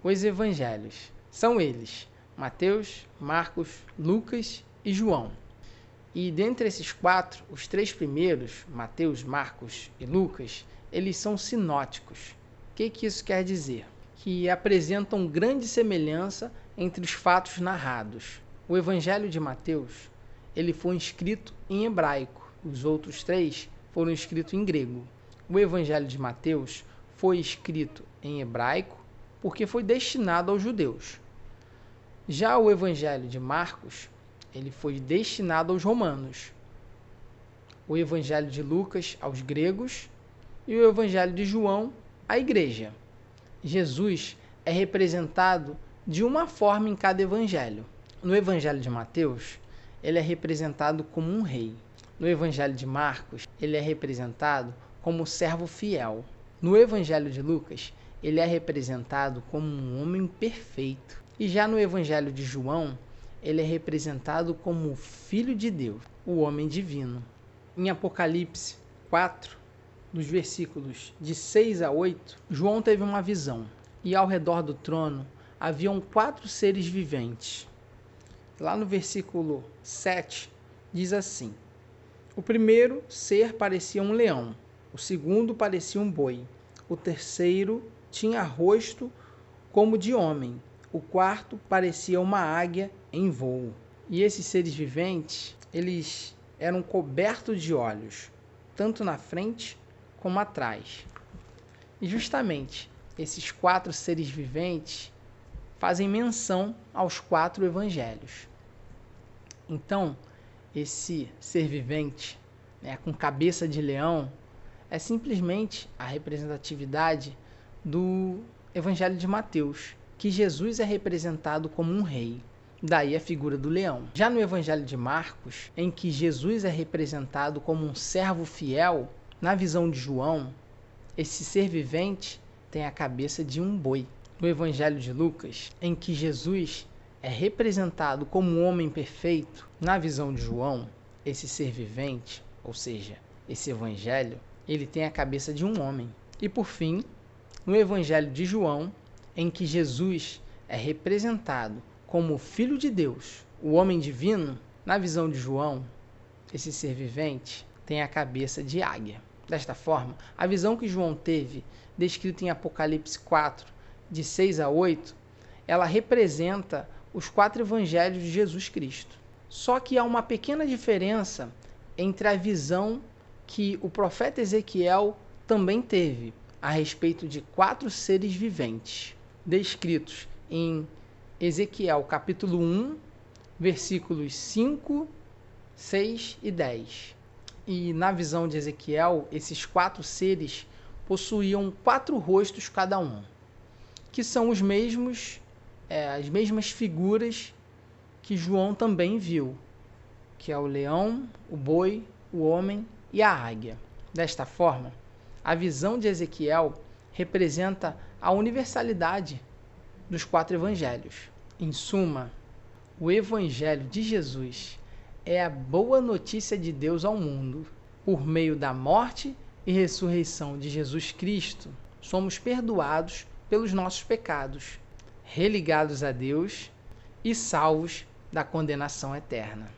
os evangelhos. São eles, Mateus, Marcos, Lucas e João. E dentre esses quatro, os três primeiros, Mateus, Marcos e Lucas, eles são sinóticos. O que isso quer dizer? Que apresentam grande semelhança entre os fatos narrados. O Evangelho de Mateus, ele foi escrito em hebraico. Os outros três foram escritos em grego. O Evangelho de Mateus foi escrito em hebraico porque foi destinado aos judeus. Já o Evangelho de Marcos, ele foi destinado aos romanos. O Evangelho de Lucas aos gregos e o Evangelho de João à igreja. Jesus é representado de uma forma em cada evangelho. No Evangelho de Mateus, ele é representado como um rei. No Evangelho de Marcos, ele é representado como servo fiel. No Evangelho de Lucas, ele é representado como um homem perfeito. E já no Evangelho de João, ele é representado como o Filho de Deus, o homem divino. Em Apocalipse 4, dos versículos de 6 a 8, João teve uma visão, e ao redor do trono haviam 4 seres viventes. Lá no versículo 7, diz assim: o primeiro ser parecia um leão, o segundo parecia um boi, o terceiro tinha rosto como de homem, o quarto parecia uma águia em voo. E esses seres viventes, eles eram cobertos de olhos, tanto na frente como atrás. E justamente esses 4 seres viventes fazem menção aos 4 evangelhos. Então, esse ser vivente, com cabeça de leão, é simplesmente a representatividade do Evangelho de Mateus, que Jesus é representado como um rei. Daí a figura do leão. Já no Evangelho de Marcos, em que Jesus é representado como um servo fiel, na visão de João, esse ser vivente tem a cabeça de um boi. No Evangelho de Lucas, em que Jesus é representado como um homem perfeito, na visão de João, esse ser vivente, ou seja, esse evangelho, ele tem a cabeça de um homem. E por fim, no Evangelho de João, em que Jesus é representado como o Filho de Deus, o homem divino, na visão de João, esse ser vivente tem a cabeça de águia. Desta forma, a visão que João teve, descrita em Apocalipse 4, de 6 a 8, ela representa os 4 evangelhos de Jesus Cristo. Só que há uma pequena diferença entre a visão que o profeta Ezequiel também teve a respeito de 4 seres viventes, descritos em Ezequiel capítulo 1, versículos 5, 6 e 10. E na visão de Ezequiel, esses 4 seres possuíam 4 rostos cada um, que são os mesmos, as mesmas figuras que João também viu, que é o leão, o boi, o homem e a águia. Desta forma, a visão de Ezequiel representa a universalidade dos 4 evangelhos. Em suma, o evangelho de Jesus é a boa notícia de Deus ao mundo. Por meio da morte e ressurreição de Jesus Cristo, somos perdoados pelos nossos pecados, religados a Deus e salvos da condenação eterna.